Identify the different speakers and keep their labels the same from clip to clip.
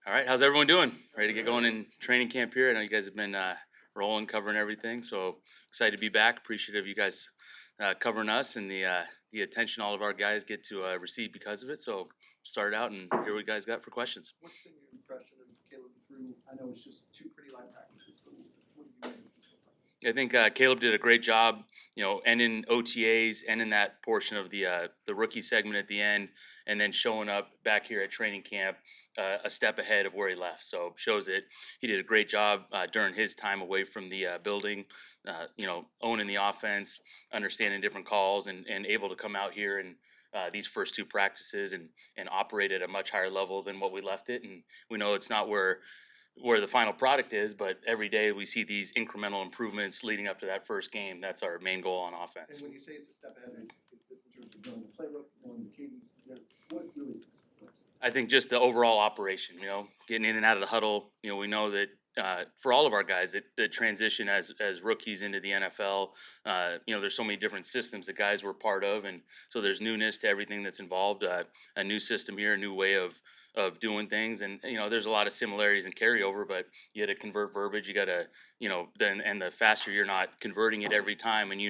Speaker 1: All right, how's everyone doing? Ready to get going in training camp here? I know you guys have been rolling, covering everything, so excited to be back. Appreciative of you guys covering us and the attention all of our guys get to receive because of it. So start out and hear what you guys got for questions.
Speaker 2: What's been your impression of Caleb through? I know it's just two pretty light practices, but what do you make of it so far?
Speaker 1: I think Caleb did a great job, ending OTAs, ending that portion of the rookie segment at the end, and then showing up back here at training camp a step ahead of where he left. So shows that he did a great job during his time away from the building, owning the offense, understanding different calls, and able to come out here and these first two practices and operate at a much higher level than what we left it. And we know it's not where the final product is, but every day we see these incremental improvements leading up to that first game. That's our main goal on offense.
Speaker 2: And when you say it's a step ahead, is this in terms of knowing the playbook, knowing the cadence? What really is this?
Speaker 1: I think just the overall operation, getting in and out of the huddle. We know that for all of our guys that transition as rookies into the NFL, there's so many different systems that guys were part of, and so there's newness to everything that's involved. A new system here, a new way of doing things, and there's a lot of similarities and carryover, but you got to convert verbiage. You got to, then and the faster you're not converting it every time, and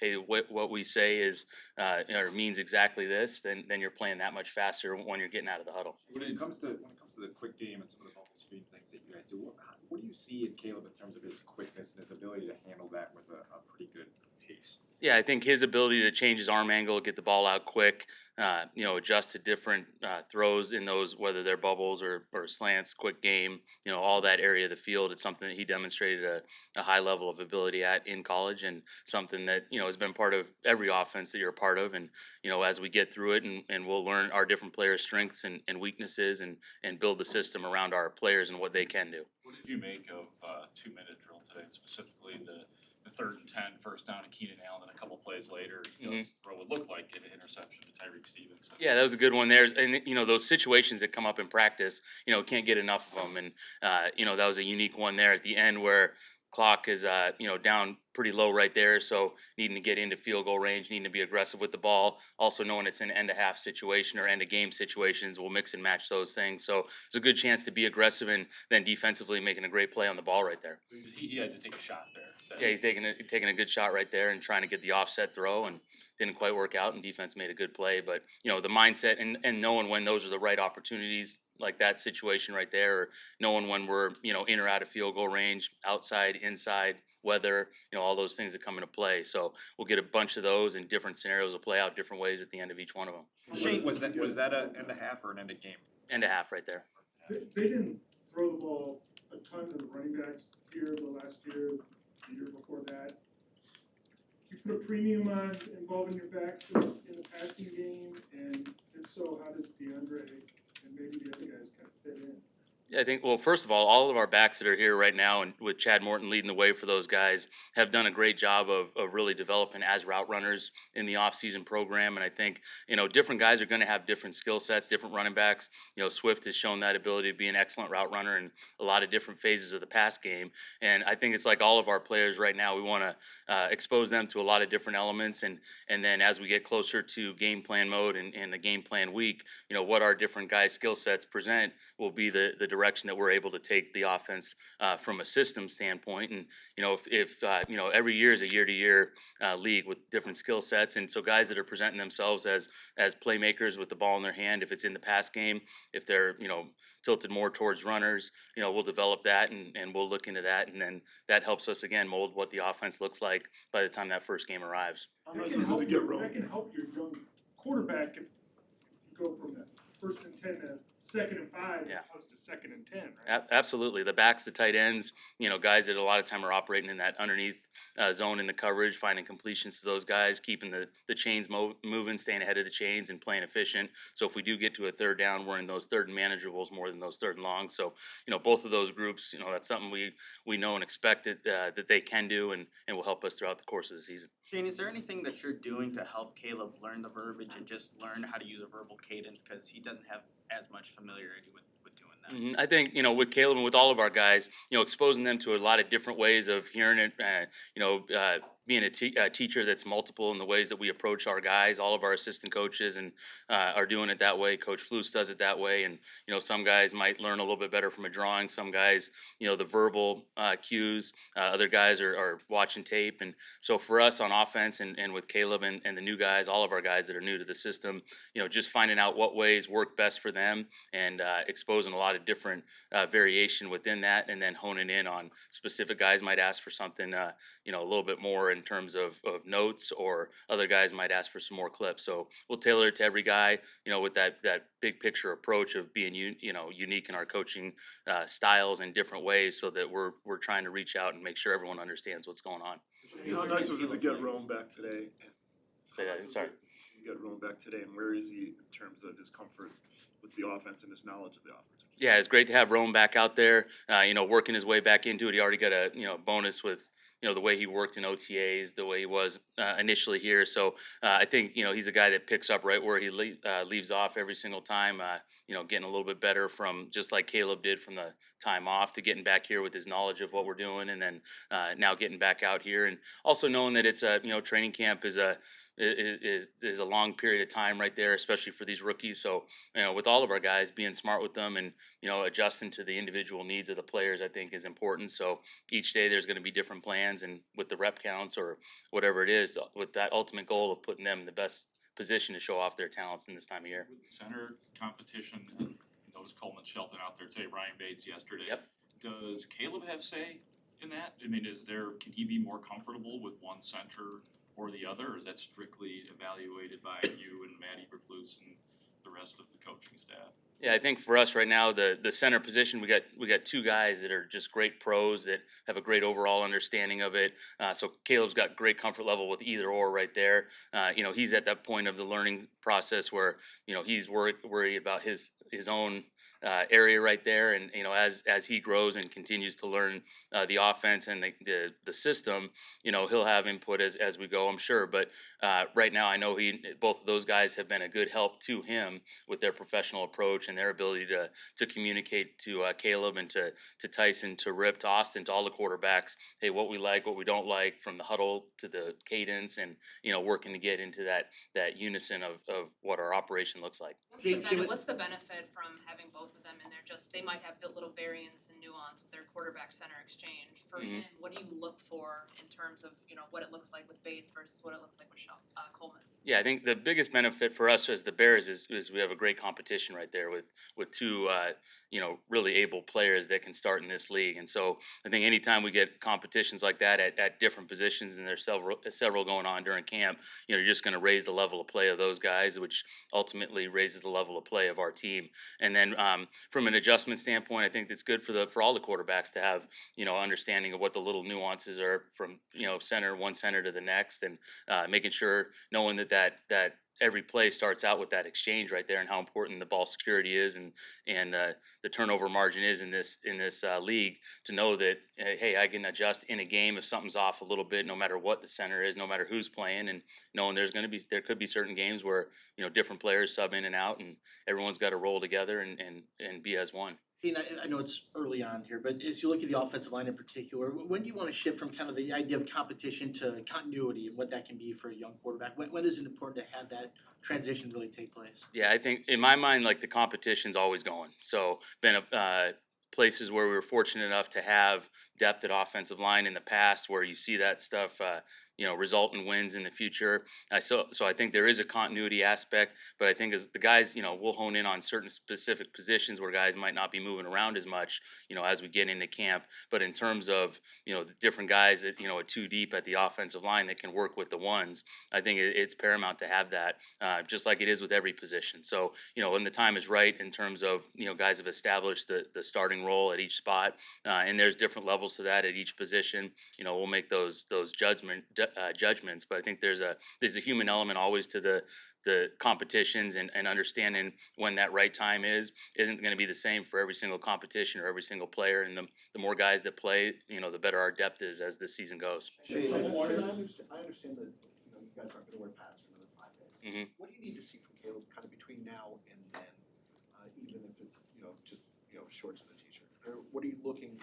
Speaker 1: hey, what we say is or means exactly this, then you're playing that much faster when you're getting out of the huddle.
Speaker 3: When it comes to the quick game and some of the bubble screen things that you guys do, what do you see in Caleb in terms of his quickness and his ability to handle that with a pretty good pace?
Speaker 1: Yeah, I think his ability to change his arm angle, get the ball out quick, adjust to different throws in those, whether they're bubbles or slants, quick game, all that area of the field. It's something that he demonstrated a high level of ability at in college, and something that, has been part of every offense that you're a part of. And, as we get through it and we'll learn our different players' strengths and weaknesses and build the system around our players and what they can do.
Speaker 4: What did you make of 2-minute drill today, specifically the 3rd and 10 first down to Keenan Allen, and a couple plays later, throw would look like an interception to Tyreek Stevenson?
Speaker 1: Yeah, that was a good one there. And, those situations that come up in practice, can't get enough of them. And, that was a unique one there at the end where clock is, down pretty low right there. So needing to get into field goal range, needing to be aggressive with the ball. Also knowing it's an end of half situation or end of game situations, we'll mix and match those things. So it's a good chance to be aggressive and then defensively making a great play on the ball right there.
Speaker 4: He had to take a shot there.
Speaker 1: Yeah, he's taking a good shot right there and trying to get the offset throw, and didn't quite work out, and defense made a good play. But, the mindset and knowing when those are the right opportunities, like that situation right there, or knowing when we're, in or out of field goal range, outside, inside, weather, all those things that come into play. So we'll get a bunch of those, and different scenarios will play out different ways at the end of each one of them.
Speaker 3: Shane, was that an end of half or an end of game?
Speaker 1: End of half right there.
Speaker 5: They didn't throw the ball a ton to the running backs here the last year, the year before that. You put a premium on involving your backs in the passing game, and if so, how does DeAndre and maybe the other guys kind of fit in?
Speaker 1: I think, well, first of all of our backs that are here right now, and with Chad Morton leading the way for those guys, have done a great job of really developing as route runners in the offseason program. And I think, different guys are going to have different skill sets, different running backs. Swift has shown that ability to be an excellent route runner in a lot of different phases of the pass game. And I think it's like all of our players right now, we want to expose them to a lot of different elements. And then as we get closer to game plan mode and the game plan week, what our different guys' skill sets present will be the direction that we're able to take the offense from a system standpoint. And if every year is a year-to-year league with different skill sets, and so guys that are presenting themselves as playmakers with the ball in their hand, if it's in the pass game, if they're tilted more towards runners, we'll develop that and we'll look into that, and then that helps us again mold what the offense looks like by the time that first game arrives.
Speaker 5: That can help your young quarterback if you go from that 1st and 10 to 2nd and 5,
Speaker 1: Yeah.
Speaker 5: as opposed to 2nd and 10, right?
Speaker 1: Absolutely. The backs, the tight ends, guys that a lot of time are operating in that underneath zone in the coverage, finding completions to those guys, keeping the chains moving, staying ahead of the chains and playing efficient. So if we do get to a 3rd down, we're in those 3rd and manageables more than those 3rd and longs. So, both of those groups, that's something we know and expect that they can do and will help us throughout the course of the season.
Speaker 6: Shane, is there anything that you're doing to help Caleb learn the verbiage and just learn how to use a verbal cadence, because he doesn't have as much familiarity with doing that?
Speaker 1: I think, with Caleb and with all of our guys, exposing them to a lot of different ways of hearing it, being a teacher that's multiple in the ways that we approach our guys. All of our assistant coaches and are doing it that way. Coach Flus does it that way, and some guys might learn a little bit better from a drawing. Some guys, the verbal cues. Other guys are watching tape, and so for us on offense and with Caleb and the new guys, all of our guys that are new to the system, just finding out what ways work best for them and exposing a lot of different variation within that, and then honing in on specific guys might ask for something, a little bit more in terms of notes, or other guys might ask for some more clips. So we'll tailor it to every guy, with that big picture approach of being unique in our coaching styles in different ways, so that we're trying to reach out and make sure everyone understands what's going on.
Speaker 7: How nice was it to get Rome back today?
Speaker 1: Say that. Sorry.
Speaker 7: You get Rome back today, and where is he in terms of his comfort with the offense and his knowledge of the offense?
Speaker 1: Yeah, it's great to have Rome back out there. Working his way back into it. He already got a bonus with the way he worked in OTAs, the way he was initially here. So I think he's a guy that picks up right where he leaves off every single time. Getting a little bit better from, just like Caleb did from the time off, to getting back here with his knowledge of what we're doing, and then now getting back out here, and also knowing that it's a training camp is a long period of time right there, especially for these rookies. So with all of our guys, being smart with them and adjusting to the individual needs of the players, I think is important. So each day there's going to be different plans, and with the rep counts or whatever it is, with that ultimate goal of putting them in the best position to show off their talents in this time of year.
Speaker 4: Center competition, and noticed Coleman Shelton out there today, Ryan Bates yesterday.
Speaker 1: Yep.
Speaker 4: Does Caleb have say in that? I mean, can he be more comfortable with one center or the other, or is that strictly evaluated by you and Matt Eberflus and the rest of the coaching staff?
Speaker 1: Yeah, I think for us right now, the center position, we got two guys that are just great pros that have a great overall understanding of it. So Caleb's got great comfort level with either or right there. He's at that point of the learning process where he's worried about his own area right there, and as he grows and continues to learn the offense and the system, he'll have input as we go, I'm sure. But right now, I know both of those guys have been a good help to him with their professional approach and their ability to communicate to Caleb and to Tyson, to Rip, to Austin, to all the quarterbacks. Hey, what we like, what we don't like, from the huddle to the cadence, and working to get into that unison of what our operation looks like.
Speaker 8: What's the benefit from having both of them in there? Just they might have a little variance and nuance with their quarterback center exchange. For him, what do you look for in terms of what it looks like with Bates versus what it looks like with Coleman?
Speaker 1: Yeah, I think the biggest benefit for us as the Bears is we have a great competition right there with two really able players that can start in this league. And so I think anytime we get competitions like that at different positions, and there's several going on during camp, you're just going to raise the level of play of those guys, which ultimately raises the level of play of our team. And then from an adjustment standpoint, I think it's good for all the quarterbacks to have understanding of what the little nuances are from one center to the next, and making sure, knowing that every play starts out with that exchange right there, and how important the ball security is and the turnover margin is in this league, to know that hey, I can adjust in a game if something's off a little bit, no matter what the center is, no matter who's playing, and knowing there could be certain games where different players sub in and out, and everyone's got to roll together and be as one.
Speaker 2: I know it's early on here, but as you look at the offensive line in particular, when do you want to shift from kind of the idea of competition to continuity and what that can be for a young quarterback? When is it important to have that transition really take place?
Speaker 1: Yeah, I think in my mind, like, the competition's always going. So been places where we were fortunate enough to have depth at offensive line in the past, where you see that stuff result in wins in the future. So I think there is a continuity aspect, but I think as the guys, we'll hone in on certain specific positions where guys might not be moving around as much, as we get into camp. But in terms of, the different guys that, at two deep at the offensive line that can work with the ones, I think it's paramount to have that, just like it is with every position. So, when the time is right, in terms of, guys have established the starting role at each spot, and there's different levels to that at each position, we'll make those judgments. But I think there's a human element always to the competitions, and understanding when that right time isn't going to be the same for every single competition or every single player. And the more guys that play, the better our depth is as the season goes.
Speaker 2: Shane, I understand that you guys aren't going to wear pads for another 5 days.
Speaker 1: Mm-hmm.
Speaker 2: What do you need to see from Caleb kind of between now and then, even if it's just shorts and a t-shirt? Or what are you looking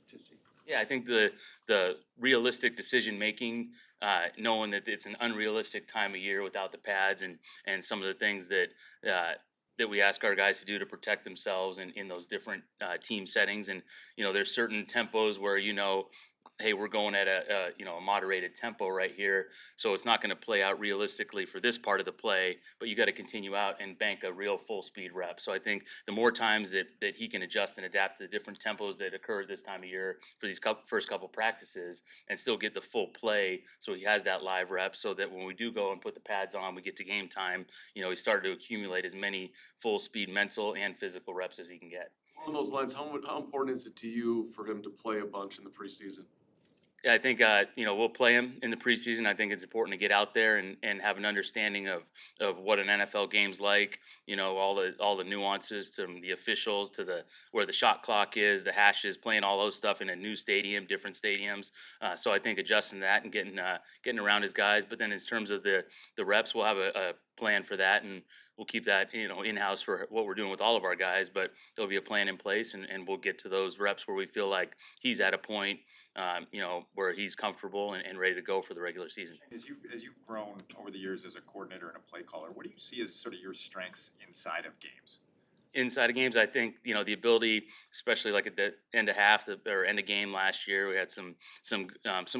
Speaker 2: to see?
Speaker 1: Yeah, I think the realistic decision making, knowing that it's an unrealistic time of year without the pads and some of the things that we ask our guys to do to protect themselves in those different team settings. And there's certain tempos where hey, we're going at a moderated tempo right here, so it's not going to play out realistically for this part of the play, but you got to continue out and bank a real full speed rep. So I think the more times that he can adjust and adapt to the different tempos that occur this time of year for these first couple practices and still get the full play, so he has that live rep, so that when we do go and put the pads on, we get to game time, he started to accumulate as many full speed mental and physical reps as he can get.
Speaker 9: Along those lines, how important is it to you for him to play a bunch in the preseason?
Speaker 1: Yeah, I think we'll play him in the preseason. I think it's important to get out there and have an understanding of what an NFL game's like. All the nuances, to the officials, to where the shot clock is, the hashes, playing all those stuff in a new stadium, different stadiums. So I think adjusting that and getting around his guys. But then in terms of the reps, we'll have a plan for that, and we'll keep that in house for what we're doing with all of our guys. But there'll be a plan in place, and we'll get to those reps where we feel like he's at a point where he's comfortable and ready to go for the regular season.
Speaker 3: As you've grown over the years as a coordinator and a play caller, what do you see as sort of your strengths inside of games?
Speaker 1: Inside of games, I think the ability, especially like at the end of half or end of game last year, we had some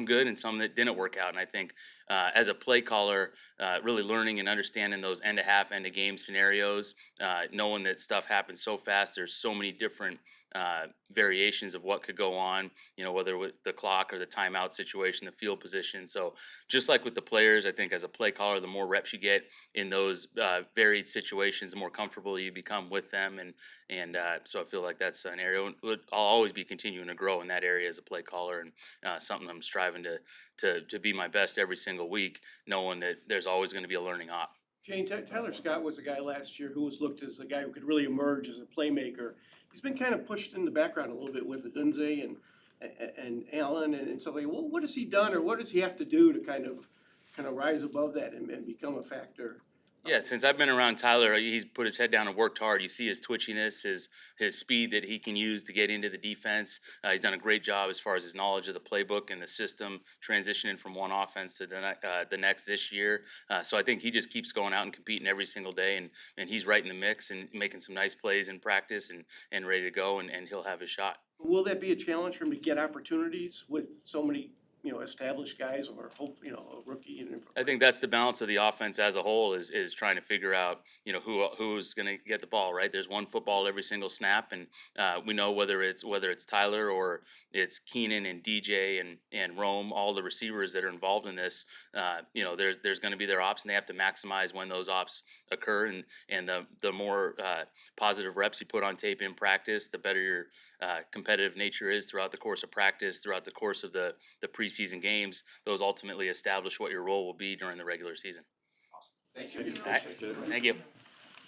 Speaker 1: good and some that didn't work out. And I think as a play caller, really learning and understanding those end of half, end of game scenarios, knowing that stuff happens so fast, there's so many different variations of what could go on, whether with the clock or the timeout situation, the field position. So just like with the players, I think as a play caller, the more reps you get in those varied situations, the more comfortable you become with them. And so I feel like that's an area I'll always be continuing to grow in that area as a play caller, and something I'm striving to be my best every single week, knowing that there's always going to be a learning op.
Speaker 10: Shane, Tyler Scott was a guy last year who was looked as a guy who could really emerge as a playmaker. He's been kind of pushed in the background a little bit with Adunze and Allen and so like, well, what has he done, or what does he have to do to kind of rise above that and become a factor?
Speaker 1: Yeah, since I've been around Tyler, he's put his head down and worked hard. You see his twitchiness, his speed that he can use to get into the defense. He's done a great job as far as his knowledge of the playbook and the system, transitioning from one offense to the next this year. So I think he just keeps going out and competing every single day, and he's right in the mix and making some nice plays in practice and ready to go, and he'll have his shot.
Speaker 10: Will that be a challenge for him to get opportunities with so many established guys, or hope a rookie?
Speaker 1: I think that's the balance of the offense as a whole is trying to figure out who's going to get the ball, right. There's one football every single snap, and we know whether it's Tyler or it's Keenan and DJ and Rome, all the receivers that are involved in this. There's going to be their ops, and they have to maximize when those ops occur. And the more positive reps you put on tape in practice, the better your competitive nature is throughout the course of practice, throughout the course of the preseason games. Those ultimately establish what your role will be during the regular season.
Speaker 3: Awesome. Thank you.
Speaker 1: All right. Thank you.